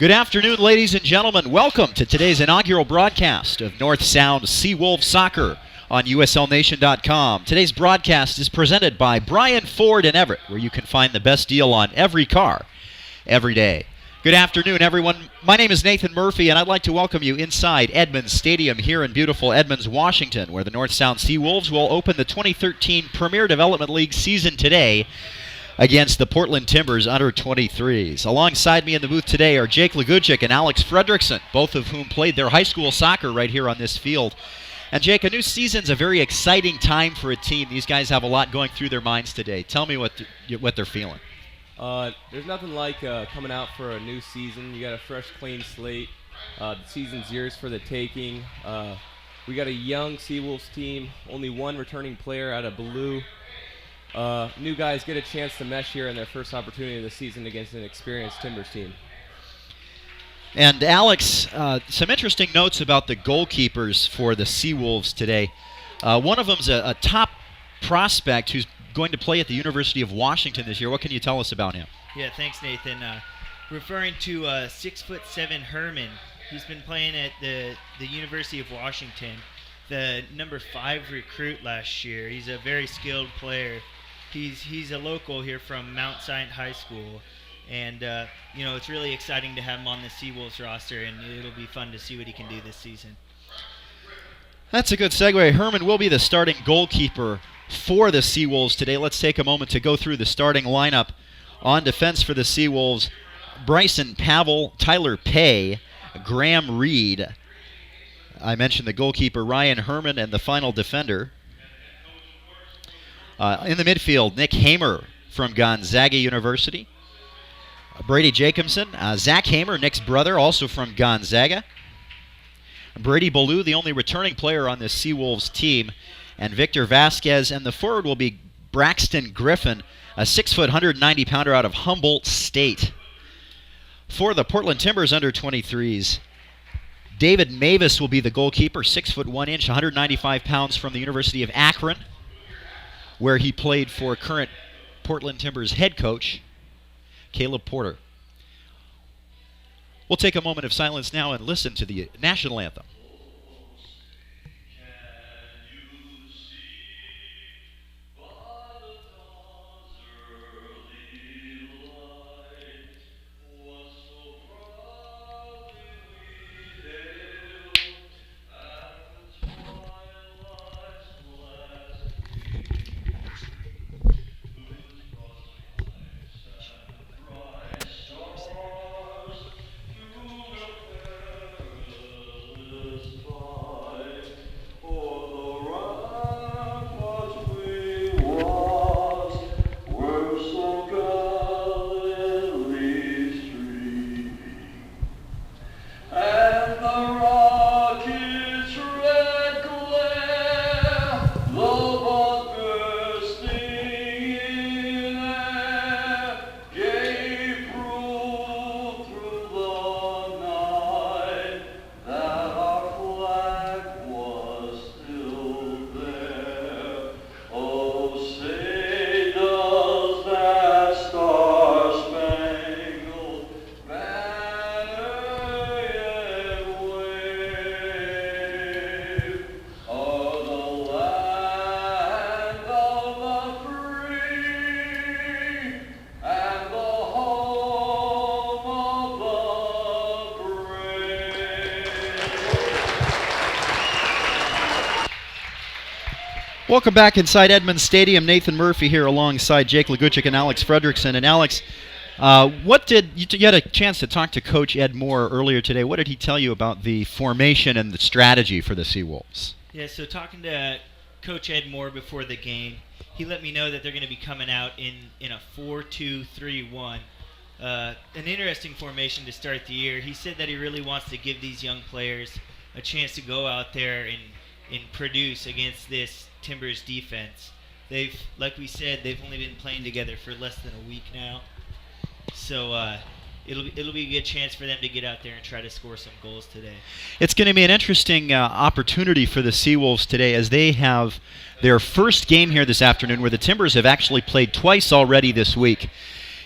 Good afternoon, ladies and gentlemen. Welcome to today's inaugural broadcast of North Sound Seawolves Soccer on USLNation.com. Today's broadcast is presented by Brian Ford in Everett, where you can find the best deal on every car every day. Good afternoon, everyone. My name is Nathan Murphy, and I'd like to welcome you inside Edmonds Stadium here in beautiful Edmonds, Washington, where the North Sound Seawolves will open the 2013 Premier Development League season today against the Portland Timbers under-23s. Alongside me in the booth today are Jake Laguchik and Alex Fredrickson, both of whom played their high school soccer right here on this field. And Jake, a new season's a very exciting time for a team. These guys have a lot going through their minds today. Tell me what they're feeling. There's nothing like coming out for a new season. You got a fresh, clean slate. The season's yours for the taking. We got a young Seawolves team, only one returning player out of Blue. New guys get a chance to mesh here in their first opportunity of the season against an experienced Timbers team. And Alex, some interesting notes about the goalkeepers for the Seawolves today. One of them's a top prospect who's going to play at the University of Washington this year. What can you tell us about him? Yeah, thanks, Nathan. Referring to 6'7" Herman, he's been playing at the University of Washington, the number 5 recruit last year. He's a very skilled player. He's a local here from Mount Sinai High School, and it's really exciting to have him on the Seawolves roster, and it'll be fun to see what he can do this season. That's a good segue. Herman will be the starting goalkeeper for the Seawolves today. Let's take a moment to go through the starting lineup. On defense for the Seawolves, Bryson Pavel, Tyler Pay, Graham Reed. I mentioned the goalkeeper, Ryan Herman, and the final defender. In the midfield, Nick Hamer from Gonzaga University. Brady Jacobson, Zach Hamer, Nick's brother, also from Gonzaga. Brady Ballou, the only returning player on this Seawolves team, and Victor Vasquez, and the forward will be Braxton Griffin, a 6-foot, 190-pounder out of Humboldt State. For the Portland Timbers under-23s, David Mavis will be the goalkeeper, 6 foot 1 inch, 195 pounds from the University of Akron, where he played for current Portland Timbers head coach, Caleb Porter. We'll take a moment of silence now and listen to the national anthem. Welcome back inside Edmonds Stadium. Nathan Murphy here alongside Jake Laguchik and Alex Fredrickson. And Alex, you had a chance to talk to Coach Ed Moore earlier today. What did he tell you about the formation and the strategy for the Seawolves? Yeah, so talking to Coach Ed Moore before the game, he let me know that they're going to be coming out in a 4-2-3-1. An interesting formation to start the year. He said that he really wants to give these young players a chance to go out there and produce against this Timbers defense. Like we said, they've only been playing together for less than a week now. So it'll be a good chance for them to get out there and try to score some goals today. It's going to be an interesting opportunity for the Seawolves today, as they have their first game here this afternoon, where the Timbers have actually played twice already this week.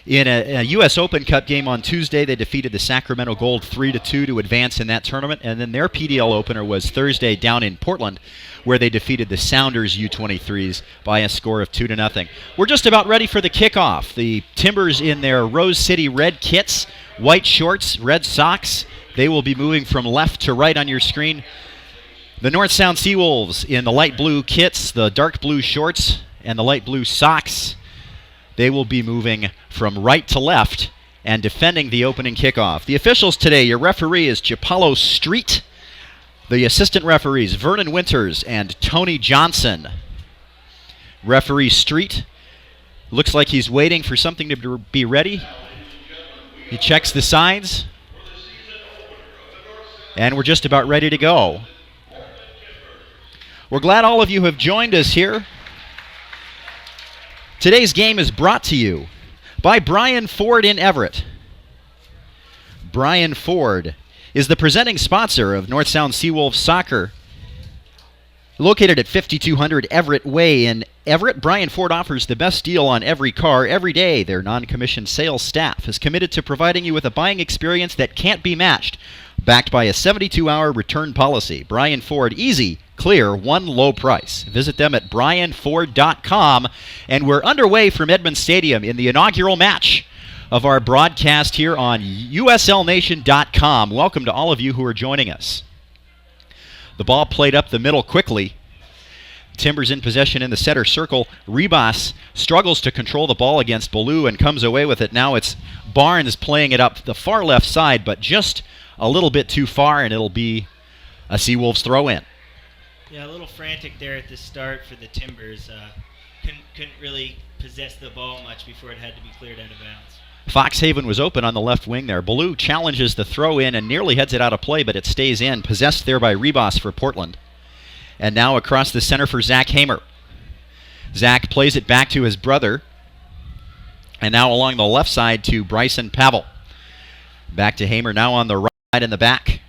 In a U.S. Open Cup game on Tuesday, they defeated the Sacramento Gold 3-2 to advance in that tournament. And then their PDL opener was Thursday down in Portland, where they defeated the Sounders U23s by a score of 2-0. We're just about ready for the kickoff. The Timbers in their Rose City red kits, white shorts, red socks. They will be moving from left to right on your screen. The North Sound Seawolves in the light blue kits, the dark blue shorts, and the light blue socks. They will be moving from right to left and defending the opening kickoff. The officials today, your referee is Chipalo Street. The assistant referees, Vernon Winters and Tony Johnson. Referee Street looks like he's waiting for something to be ready. He checks the signs. And we're just about ready to go. We're glad all of you have joined us here. Today's game is brought to you by Brian Ford in Everett. Brian Ford is the presenting sponsor of North Sound Seawolves Soccer. Located at 5200 Everett Way in Everett, Brian Ford offers the best deal on every car every day. Their non-commissioned sales staff is committed to providing you with a buying experience that can't be matched. Backed by a 72-hour return policy. Brian Ford, easy, clear, one low price. Visit them at brianford.com. And we're underway from Edmund Stadium in the inaugural match of our broadcast here on uslnation.com. Welcome to all of you who are joining us. The ball played up the middle quickly. Timbers in possession in the center circle. Ribas struggles to control the ball against Ballou and comes away with it. Now it's Barnes playing it up the far left side, but just a little bit too far, and it'll be a Seawolves throw-in. Yeah, a little frantic there at the start for the Timbers. Couldn't really possess the ball much before it had to be cleared out of bounds. Foxhaven was open on the left wing there. Ballou challenges the throw-in and nearly heads it out of play, but it stays in. Possessed there by Ribas for Portland. And now across the center for Zach Hamer. Zach plays it back to his brother. And now along the left side to Bryson Pavel. Back to Hamer now on the right in the back.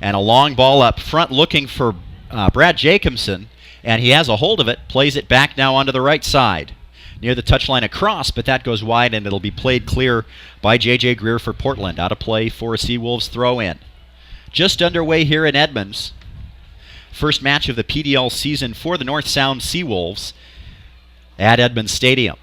And a long ball up front looking for Brad Jacobson. And he has a hold of it. Plays it back now onto the right side. Near the touchline across, but that goes wide and it'll be played clear by J.J. Greer for Portland. Out of play for a Seawolves throw-in. Just underway here in Edmonds. First match of the PDL season for the North Sound Seawolves at Edmonds Stadium.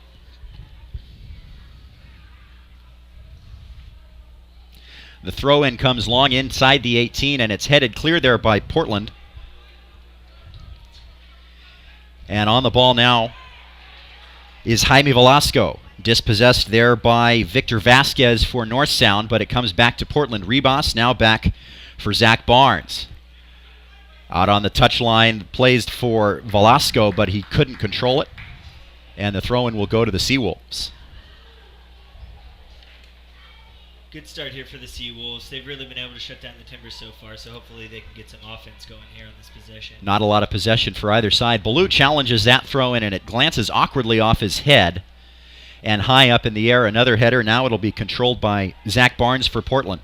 The throw-in comes long inside the 18, and it's headed clear there by Portland. And on the ball now is Jaime Velasco. Dispossessed there by Victor Vasquez for North Sound, but it comes back to Portland. Ribas now back for Zach Barnes. Out on the touchline, plays for Velasco, but he couldn't control it. And the throw-in will go to the Seawolves. Good start here for the Seawolves. They've really been able to shut down the Timbers so far, so hopefully they can get some offense going here on this possession. Not a lot of possession for either side. Ballou challenges that throw-in, and it glances awkwardly off his head. And high up in the air, another header. Now it'll be controlled by Zach Barnes for Portland.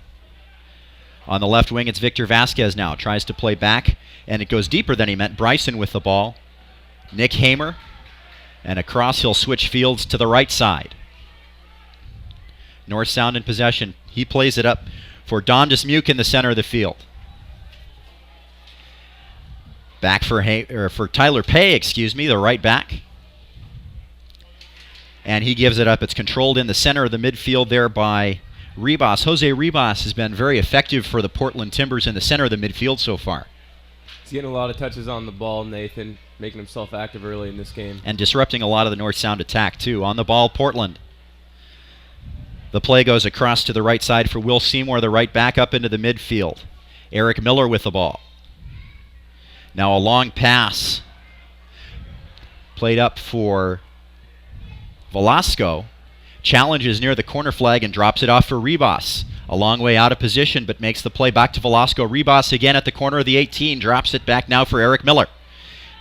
On the left wing, it's Victor Vasquez now. Tries to play back, and it goes deeper than he meant. Bryson with the ball. Nick Hamer. And across, he'll switch fields to the right side. North Sound in possession. He plays it up for Don Dismuke in the center of the field. Back for Tyler Pay, the right back. And he gives it up. It's controlled in the center of the midfield there by Ribas. Jose Ribas has been very effective for the Portland Timbers in the center of the midfield so far. He's getting a lot of touches on the ball, Nathan, making himself active early in this game. And disrupting a lot of the North Sound attack, too. On the ball, Portland. The play goes across to the right side for Will Seymour, the right back, up into the midfield. Eric Miller with the ball. Now a long pass. Played up for Velasco. Challenges near the corner flag and drops it off for Ribas. A long way out of position, but makes the play back to Velasco. Ribas again at the corner of the 18. Drops it back now for Eric Miller.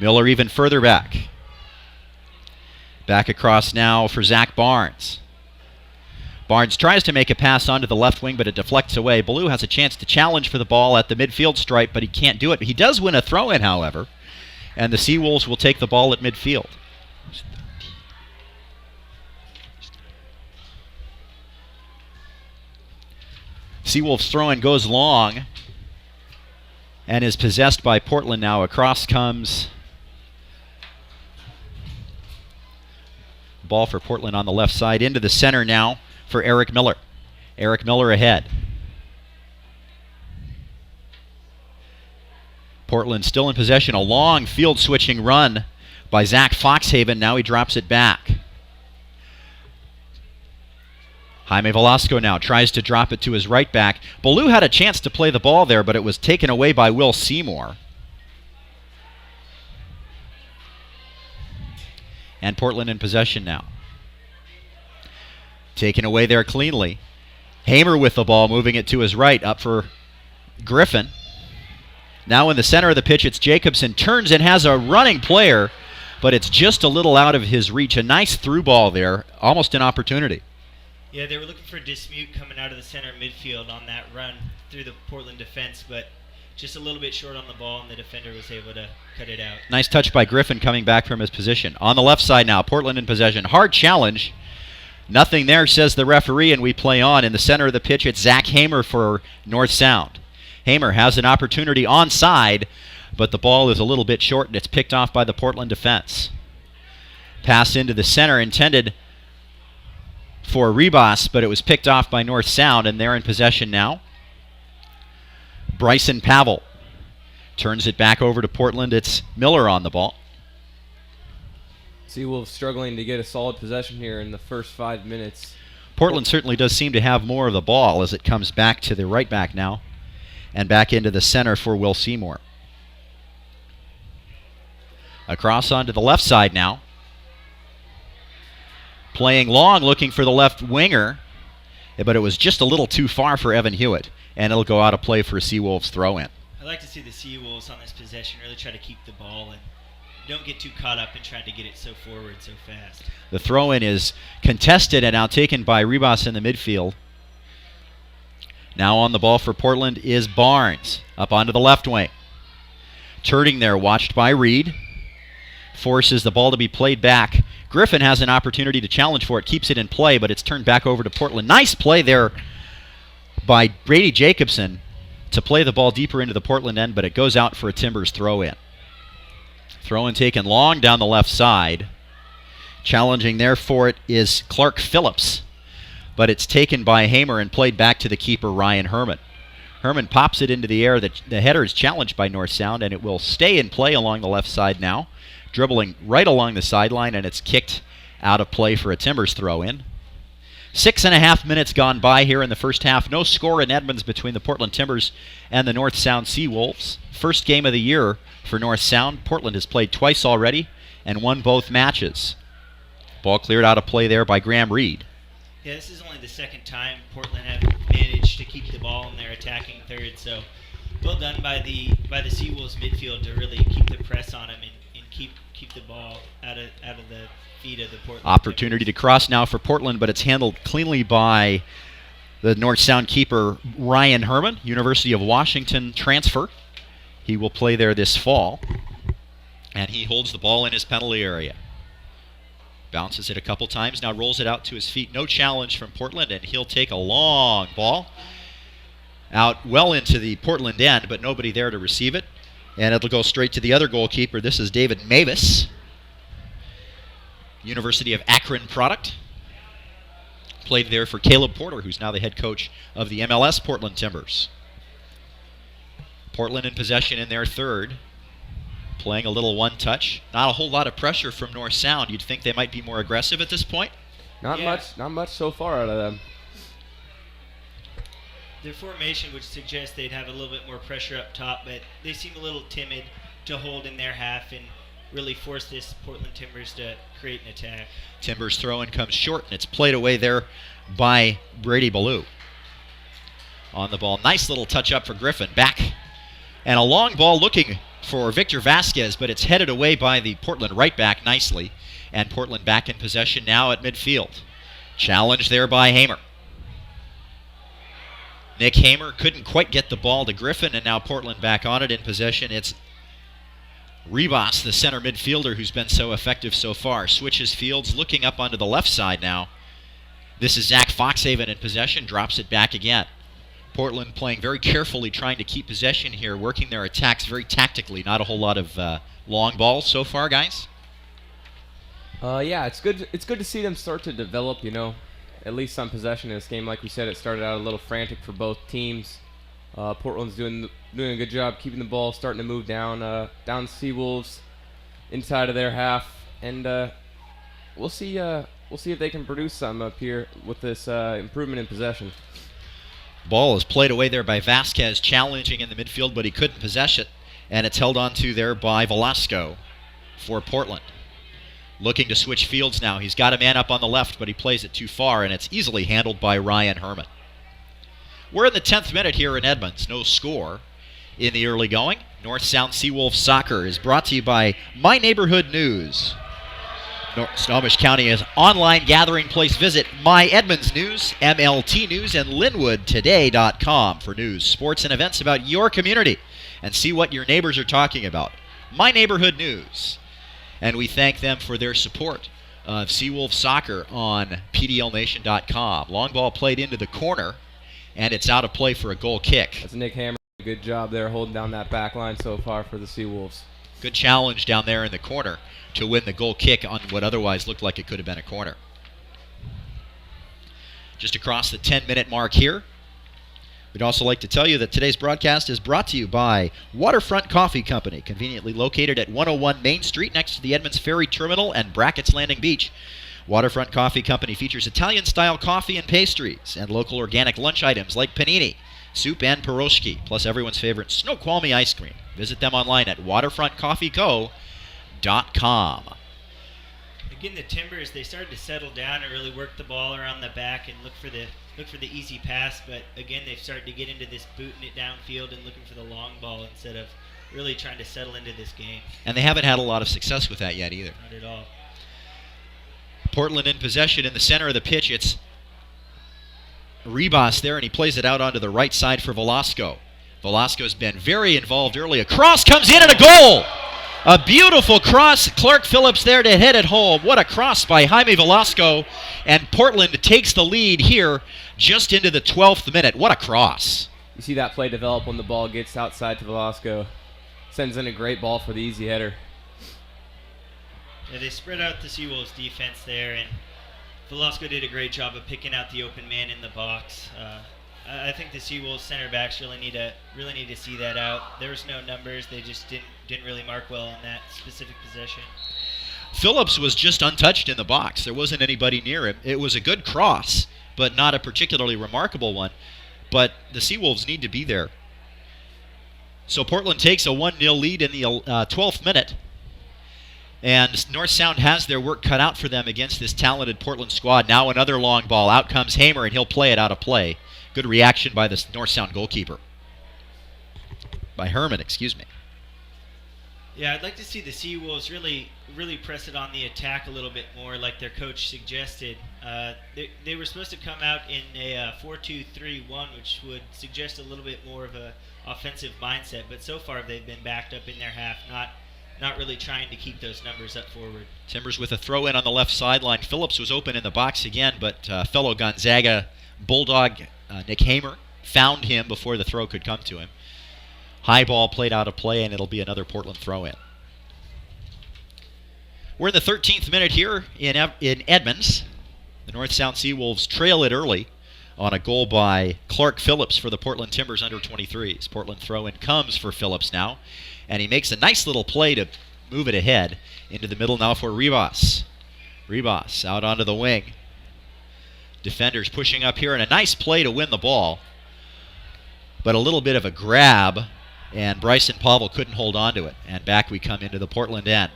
Miller even further back. Back across now for Zach Barnes. Barnes tries to make a pass onto the left wing, but it deflects away. Ballou has a chance to challenge for the ball at the midfield stripe, but he can't do it. He does win a throw-in, however, and the Seawolves will take the ball at midfield. Seawolves throw-in goes long and is possessed by Portland now. Across comes ball for Portland on the left side. Into the center now for Eric Miller. Eric Miller ahead. Portland still in possession. A long field switching run by Zach Foxhaven. Now he drops it back. Jaime Velasco now tries to drop it to his right back. Ballou had a chance to play the ball there, but it was taken away by Will Seymour. And Portland in possession now. Taken away there cleanly. Hamer with the ball, moving it to his right, up for Griffin. Now in the center of the pitch, it's Jacobson. Turns and has a running player, but it's just a little out of his reach. A nice through ball there, almost an opportunity. Yeah, they were looking for Dismute coming out of the center midfield on that run through the Portland defense, but just a little bit short on the ball, and the defender was able to cut it out. Nice touch by Griffin coming back from his position. On the left side now, Portland in possession. Hard challenge. Nothing there, says the referee, and we play on. In the center of the pitch, it's Zach Hamer for North Sound. Hamer has an opportunity onside, but the ball is a little bit short, and it's picked off by the Portland defense. Pass into the center, intended for Rebos, but it was picked off by North Sound, and they're in possession now. Bryson Pavel turns it back over to Portland. It's Miller on the ball. Seawolves struggling to get a solid possession here in the first 5 minutes. Portland certainly does seem to have more of the ball as it comes back to the right back now and back into the center for Will Seymour. Across onto the left side now. Playing long, looking for the left winger, but it was just a little too far for Evan Hewitt, and it'll go out of play for a Seawolves throw-in. I'd like to see the Seawolves on this possession really try to keep the ball and don't get too caught up in trying to get it so forward so fast. The throw-in is contested and now taken by Rebos in the midfield. Now on the ball for Portland is Barnes, up onto the left wing. Turning there, watched by Reed. Forces the ball to be played back. Griffin has an opportunity to challenge for it, keeps it in play, but it's turned back over to Portland. Nice play there by Brady Jacobson to play the ball deeper into the Portland end, but it goes out for a Timbers throw-in. Throw-in taken long down the left side. Challenging there for it is Clark Phillips, but it's taken by Hamer and played back to the keeper, Ryan Herman. Herman pops it into the air. The header is challenged by North Sound, and it will stay in play along the left side now. Dribbling right along the sideline, and it's kicked out of play for a Timbers throw-in. 6.5 minutes gone by here in the first half. No score in Edmonds between the Portland Timbers and the North Sound Seawolves. First game of the year for North Sound. Portland has played twice already and won both matches. Ball cleared out of play there by Graham Reed. Yeah, this is only the second time Portland have managed to keep the ball in their attacking third, so well done by the Seawolves midfield to really keep the press on them and keep the ball out of the feet of the Portland. Opportunity to cross now for Portland, but it's handled cleanly by the North Sound keeper, Ryan Herman, University of Washington transfer. He will play there this fall, and he holds the ball in his penalty area. Bounces it a couple times, now rolls it out to his feet. No challenge from Portland, and he'll take a long ball out well into the Portland end, but nobody there to receive it. And it'll go straight to the other goalkeeper. This is David Mavis, University of Akron product. Played there for Caleb Porter, who's now the head coach of the MLS Portland Timbers. Portland in possession in their third. Playing a little one-touch. Not a whole lot of pressure from North Sound. You'd think they might be more aggressive at this point. Not much so far out of them. Their formation would suggest they'd have a little bit more pressure up top, but they seem a little timid to hold in their half and really force this Portland Timbers to create an attack. Timbers throw-in comes short, and it's played away there by Brady Ballou. On the ball, nice little touch-up for Griffin. Back, and a long ball looking for Victor Vasquez, but it's headed away by the Portland right back nicely, and Portland back in possession now at midfield. Challenge there by Hamer. Nick Hamer couldn't quite get the ball to Griffin, and now Portland back on it in possession. It's Rebos, the center midfielder, who's been so effective so far. Switches fields, looking up onto the left side now. This is Zach Foxhaven in possession, drops it back again. Portland playing very carefully, trying to keep possession here, working their attacks very tactically. Not a whole lot of long balls so far, guys. Yeah, it's good. It's good to see them start to develop. At least some possession in this game. Like we said, it started out a little frantic for both teams. Portland's doing a good job keeping the ball, starting to move down Seawolves inside of their half, and we'll see if they can produce some up here with this improvement in possession. Ball is played away there by Vasquez, challenging in the midfield, but he couldn't possess it, and it's held on to there by Velasco for Portland. Looking to switch fields now. He's got a man up on the left, but he plays it too far, and it's easily handled by Ryan Herman. We're in the 10th minute here in Edmonds. No score in the early going. North Sound Seawolves Soccer is brought to you by My Neighborhood News. Snohomish County is online gathering place. Visit My Edmonds News, MLT News, and LinwoodToday.com for news, sports, and events about your community, and see what your neighbors are talking about. My Neighborhood News. And we thank them for their support of Seawolves Soccer on PDLNation.com. Long ball played into the corner, and it's out of play for a goal kick. That's Nick Hammer. Good job there holding down that back line so far for the Seawolves. Good challenge down there in the corner to win the goal kick on what otherwise looked like it could have been a corner. Just across the 10-minute mark here. We'd also like to tell you that today's broadcast is brought to you by Waterfront Coffee Company, conveniently located at 101 Main Street next to the Edmonds Ferry Terminal and Brackett's Landing Beach. Waterfront Coffee Company features Italian-style coffee and pastries and local organic lunch items like panini, soup, and pierogi, plus everyone's favorite Snoqualmie ice cream. Visit them online at waterfrontcoffeeco.com. Again, the Timbers, they started to settle down and really work the ball around the back and look for the easy pass, but again, they've started to get into this booting it downfield and looking for the long ball instead of really trying to settle into this game. And they haven't had a lot of success with that yet either. Not at all. Portland in possession in the center of the pitch. It's Ribas there, and he plays it out onto the right side for Velasco. Velasco's been very involved early. A cross comes in and a goal! A beautiful cross. Clark Phillips there to hit it home. What a cross by Jaime Velasco. And Portland takes the lead here just into the 12th minute. What a cross. You see that play develop when the ball gets outside to Velasco. Sends in a great ball for the easy header. Yeah, they spread out the Seawolves defense there, and Velasco did a great job of picking out the open man in the box. I think the Seawolves center backs really need to see that out. There was no numbers; they just didn't really mark well on that specific possession. Phillips was just untouched in the box. There wasn't anybody near him. It was a good cross, but not a particularly remarkable one. But the Seawolves need to be there. So Portland takes a 1-0 lead in the 12th minute. And North Sound has their work cut out for them against this talented Portland squad. Now another long ball. Out comes Hamer, and he'll play it out of play. Good reaction by the North Sound goalkeeper. By Herman, excuse me. Yeah, I'd like to see the Seawolves really press it on the attack a little bit more, like their coach suggested. They were supposed to come out in a 4-2-3-1, which would suggest a little bit more of a offensive mindset. But so far, they've been backed up in their half, not really trying to keep those numbers up forward. Timbers with a throw in on the left sideline. Phillips was open in the box again, but fellow Gonzaga Bulldog Nick Hamer found him before the throw could come to him. High ball played out of play, and it'll be another Portland throw in. We're in the 13th minute here in Edmonds. The North Sound Seawolves trail it early on a goal by Clark Phillips for the Portland Timbers under-23s. Portland throw-in comes for Phillips now, and he makes a nice little play to move it ahead into the middle now for Ribas. Ribas out onto the wing. Defenders pushing up here, and a nice play to win the ball. But a little bit of a grab, and Bryson Pavel couldn't hold on to it. And back we come into the Portland end.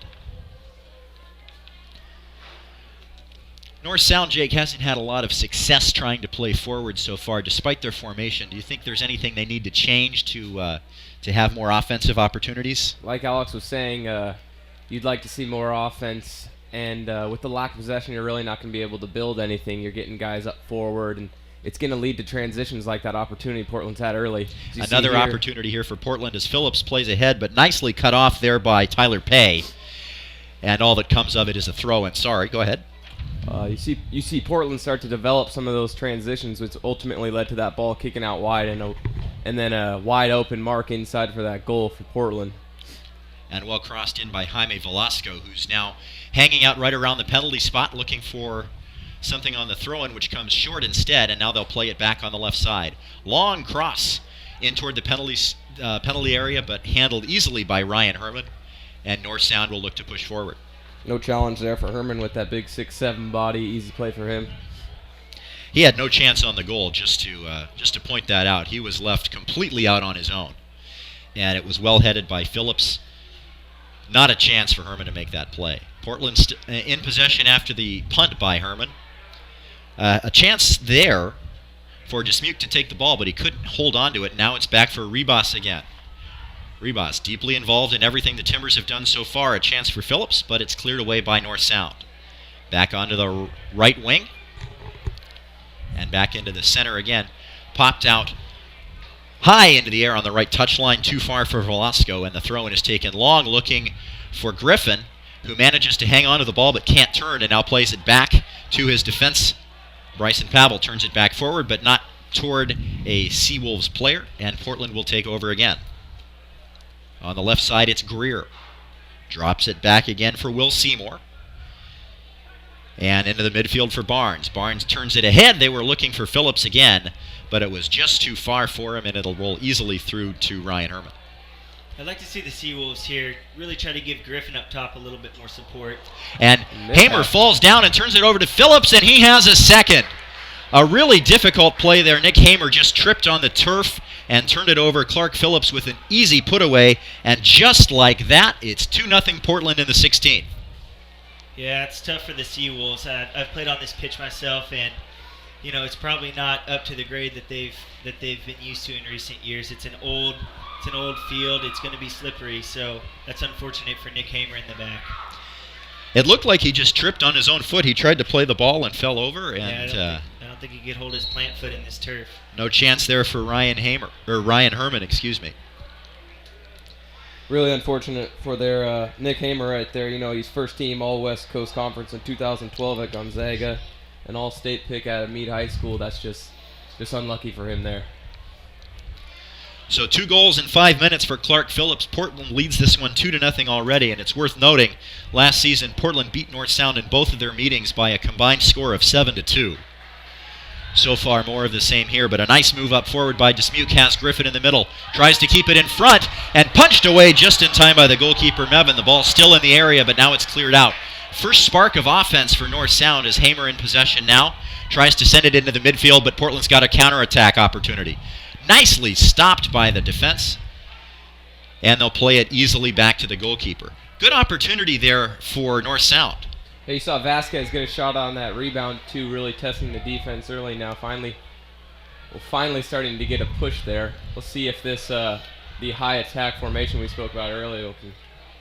North Sound, Jake, hasn't had a lot of success trying to play forward so far, despite their formation. Do you think there's anything they need to change to have more offensive opportunities? Like Alex was saying, you'd like to see more offense, and with the lack of possession, you're really not going to be able to build anything. You're getting guys up forward, and it's going to lead to transitions like that opportunity Portland's had early. Another opportunity here for Portland as Phillips plays ahead, but nicely cut off there by Tyler Pay. And all that comes of it is a throw-in. Sorry, go ahead. You see Portland start to develop some of those transitions, which ultimately led to that ball kicking out wide and then a wide open mark inside for that goal for Portland. And well crossed in by Jaime Velasco, who's now hanging out right around the penalty spot looking for something on the throw-in, which comes short instead, and now they'll play it back on the left side. Long cross in toward the penalty area, but handled easily by Ryan Herman, and North Sound will look to push forward. No challenge there for Herman with that big 6'7" body. Easy play for him. He had no chance on the goal, just to point that out. He was left completely out on his own, and it was well headed by Phillips. Not a chance for Herman to make that play. Portland in possession after the punt by Herman. A chance there for Dismuke to take the ball, but he couldn't hold on to it. Now it's back for Ribas again. Ribas deeply involved in everything the Timbers have done so far. A chance for Phillips, but it's cleared away by North Sound. Back onto the right wing. And back into the center again. Popped out high into the air on the right touchline, too far for Velasco, and the throw-in is taken long, looking for Griffin, who manages to hang on to the ball but can't turn, and now plays it back to his defense. Bryson Pavel turns it back forward, but not toward a Seawolves player, and Portland will take over again. On the left side, it's Greer. Drops it back again for Will Seymour. And into the midfield for Barnes. Barnes turns it ahead. They were looking for Phillips again, but it was just too far for him, and it'll roll easily through to Ryan Herman. I'd like to see the Seawolves here really try to give Griffin up top a little bit more support. And Hamer falls down and turns it over to Phillips, and he has a second. A really difficult play there. Nick Hamer just tripped on the turf and turned it over. Clark Phillips with an easy put-away, and just like that, it's 2-0 Portland in the 16th. Yeah, it's tough for the Seawolves. I've played on this pitch myself, and it's probably not up to the grade that they've been used to in recent years. It's an old field. It's going to be slippery, so that's unfortunate for Nick Hamer in the back. It looked like he just tripped on his own foot. He tried to play the ball and fell over, and I don't think he could hold his plant foot in this turf. No chance there for Ryan Herman, excuse me. Really unfortunate for their Nick Hamer right there. He's first team All West Coast Conference in 2012 at Gonzaga, an All-State pick out of Meade High School. That's just unlucky for him there. So 2 goals in 5 minutes for Clark Phillips. Portland leads this one 2-0 already, and it's worth noting last season Portland beat North Sound in both of their meetings by a combined score of 7-2. So far, more of the same here, but a nice move up forward by Dismuke has Griffin in the middle. Tries to keep it in front and punched away just in time by the goalkeeper, Mevin. The ball still in the area, but now it's cleared out. First spark of offense for North Sound as Hamer in possession now. Tries to send it into the midfield, but Portland's got a counterattack opportunity. Nicely stopped by the defense, and they'll play it easily back to the goalkeeper. Good opportunity there for North Sound. Hey, you saw Vasquez get a shot on that rebound too, really testing the defense early now. Finally starting to get a push there. We'll see if this the high attack formation we spoke about earlier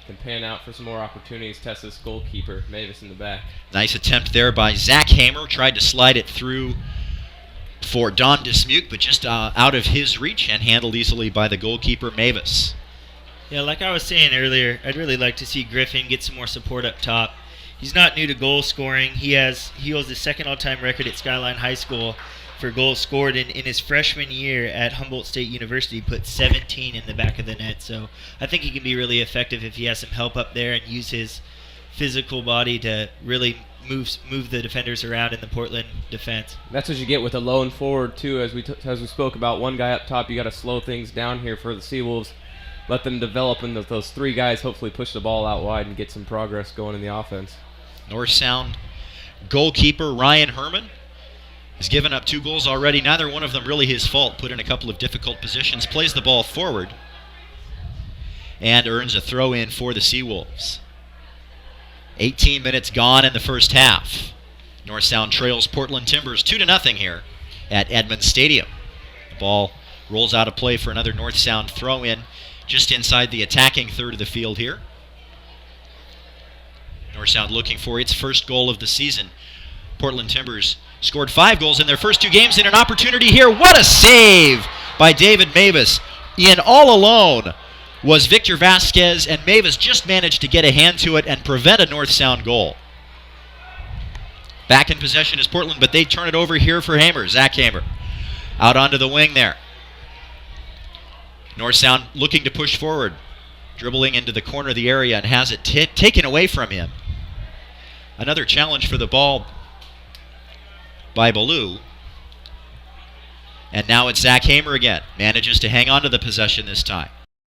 can pan out for some more opportunities. Test this goalkeeper, Mavis in the back. Nice attempt there by Zach Hamer. Tried to slide it through for Don Dismuke, but just out of his reach and handled easily by the goalkeeper, Mavis. Yeah, like I was saying earlier, I'd really like to see Griffin get some more support up top. He's not new to goal scoring. He holds the second all-time record at Skyline High School for goals scored. In his freshman year at Humboldt State University, put 17 in the back of the net. So I think he can be really effective if he has some help up there and use his physical body to really move the defenders around in the Portland defense. That's what you get with a lone forward too. As we spoke about, one guy up top, you got to slow things down here for the Seawolves. Let them develop, and those 3 guys hopefully push the ball out wide and get some progress going in the offense. North Sound goalkeeper Ryan Herman has given up 2 goals already. Neither one of them really his fault. Put in a couple of difficult positions. Plays the ball forward and earns a throw in for the Seawolves. 18 minutes gone in the first half. North Sound trails Portland Timbers 2-0 here at Edmonds Stadium. The ball rolls out of play for another North Sound throw in just inside the attacking third of the field here. North Sound looking for its first goal of the season. Portland Timbers scored 5 goals in their first 2 games, and an opportunity here. What a save by David Mavis. In all alone was Victor Vasquez, and Mavis just managed to get a hand to it and prevent a North Sound goal. Back in possession is Portland, but they turn it over here for Hamer. Zach Hamer out onto the wing there. North Sound looking to push forward. Dribbling into the corner of the area and has it taken away from him. Another challenge for the ball by Ballou. And now it's Zach Hamer again. Manages to hang on to the possession this time.